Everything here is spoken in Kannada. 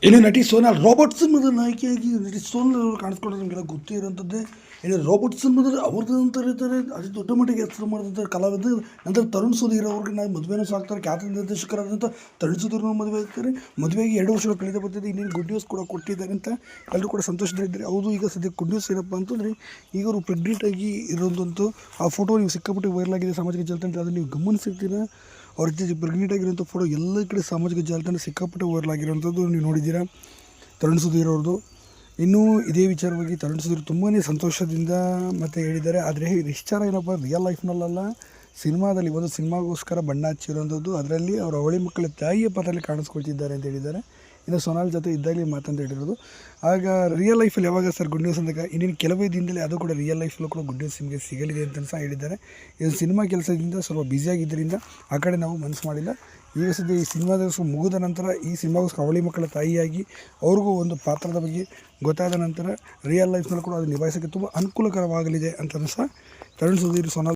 ಇನ್ನು ನಟಿ ಸೋನಾಲ್ ರಾಬರ್ಟ್ ಸಿನಿಮಾದ ನಾಯಕಿಯಾಗಿ ನಟಿ ಸೋನಾಲ್ ಅವರು ಕಾಣಿಸ್ಕೊಂಡ್ರೆ ನಿಮಗೆಲ್ಲ ಗೊತ್ತೇ ಇರೋಂಥದ್ದೇ. ಇನ್ನು ರಾಬರ್ಟ್ ಸಿನಿಮಾದಲ್ಲಿ ಅವ್ರದ್ದು ಅಂತ ಹೇಳ್ತಾರೆ ಅತಿ ದೊಡ್ಡ ಮಟ್ಟಿಗೆ ಹೆಸರು ಮಾಡಿದಂಥ ಕಲಾವಿದ. ನಂತರ ತರುಣ್ ಸುಧೀರ್ ಅವ್ರಿಗೆ ನಾವು ಮದುವೆನೂ ಸಾಕ್ತಾರೆ. ಖ್ಯಾತ ನಿರ್ದೇಶಕರಾದಂಥ ತರುಣ್ ಸುಧೀರ್ನ ಮದುವೆ ಆಗ್ತಾರೆ. ಮದುವೆಗೆ 2 ವರ್ಷಗಳು ಕಳೆದ ಬರ್ತಿದೆ. ಇನ್ನೇನು ಗುಡ್ ನ್ಯೂಸ್ ಕೂಡ ಕೊಟ್ಟಿದ್ದಾರೆ ಅಂತ ಎಲ್ಲರೂ ಕೂಡ ಸಂತೋಷದಲ್ಲಿದ್ದಾರೆ. ಹೌದು, ಈಗ ಸದ್ಯಕ್ಕೆ ಗುಡ್ ನ್ಯೂಸ್ ಏನಪ್ಪ ಅಂತಂದರೆ ಈಗ ಅವರು ಪ್ರೆಗ್ನೆಂಟ್ ಆಗಿ ಇರೋದಂತೂ ಆ ಫೋಟೋ ನೀವು ಸಿಕ್ಕಾಪಟ್ಟೆ ವೈರಲ್ ಆಗಿದೆ ಸಾಮಾಜಿಕ ಜಾಲತಾಣದಲ್ಲಿ. ಅದನ್ನು ನೀವು ಗಮನಿಸಿರ್ತೀರ. ಅವ್ರ ಜೊತೆ ಪ್ರೆಗ್ನೆಂಟ್ ಆಗಿರೋಂಥ ಫೋಟೋ ಎಲ್ಲ ಕಡೆ ಸಾಮಾಜಿಕ ಜಾಲತಾಣ ಸಿಕ್ಕಾಪಟ್ಟೆ ವೈರಲ್ ಆಗಿರೋಂಥದ್ದು ನೀವು ನೋಡಿದ್ದೀರಾ ತರುಣ್ ಸುಧೀರ್ ಅವ್ರದ್ದು. ಇನ್ನೂ ಇದೇ ವಿಚಾರವಾಗಿ ತರುಣ್ ಸುಧೀರ್ ತುಂಬಾ ಸಂತೋಷದಿಂದ ಮತ್ತು ಹೇಳಿದ್ದಾರೆ. ಆದರೆ ವಿಚಾರ ಏನಪ್ಪ, ರಿಯಲ್ ಲೈಫ್ನಲ್ಲ, ಸಿನಿಮಾದಲ್ಲಿ ಒಂದು ಸಿನಿಮಾಗೋಸ್ಕರ ಬಣ್ಣ ಹಚ್ಚಿರೋಂಥದ್ದು. ಅದರಲ್ಲಿ ಅವರ ಅವಳಿ ಮಕ್ಕಳ ತಾಯಿಯ ಪಾತ್ರದಲ್ಲಿ ಕಾಣಿಸ್ಕೊಳ್ತಿದ್ದಾರೆ ಅಂತ ಹೇಳಿದ್ದಾರೆ. ಇನ್ನು ಸೋನಾಲ್ ಜೊತೆ ಇದ್ದಾಗಲೇ ಮಾತಂತ ಹೇಳಿರೋದು. ಆಗ ರಿಯಲ್ ಲೈಫಲ್ಲಿ ಯಾವಾಗ ಸರ್ ಗುಡ್ ನ್ಯೂಸ್ ಅಂದಾಗ ಇನ್ನೇನು ಕೆಲವೇ ದಿನದಲ್ಲಿ ಅದು ಕೂಡ ರಿಯಲ್ ಲೈಫಲ್ಲೂ ಕೂಡ ಗುಡ್ ನ್ಯೂಸ್ ನಿಮಗೆ ಸಿಗಲಿದೆ ಅಂತ ಸಹ ಹೇಳಿದ್ದಾರೆ. ಇದು ಸಿನಿಮಾ ಕೆಲಸದಿಂದ ಸ್ವಲ್ಪ ಬ್ಯುಸಿಯಾಗಿದ್ದರಿಂದ ಆ ಕಡೆ ನಾವು ಮನಸ್ಸು ಮಾಡಿಲ್ಲ. ಈಗ ಸದ್ಯ ಈ ಸಿನಿಮಾದ ಮುಗಿದ ನಂತರ ಈ ಸಿನಿಮಾಗೋಸ್ಕರ ಅವಳಿ ಮಕ್ಕಳ ತಾಯಿಯಾಗಿ ಅವ್ರಿಗೂ ಒಂದು ಪಾತ್ರದ ಬಗ್ಗೆ ಗೊತ್ತಾದ ನಂತರ ರಿಯಲ್ ಲೈಫ್ನಲ್ಲೂ ಕೂಡ ಅದು ನಿಭಾಯಿಸೋಕ್ಕೆ ತುಂಬ ಅನುಕೂಲಕರವಾಗಲಿದೆ ಅಂತ ಸಹ ತರುಣ್ ಸುಧೀರ್ ಸೋನಾಲ್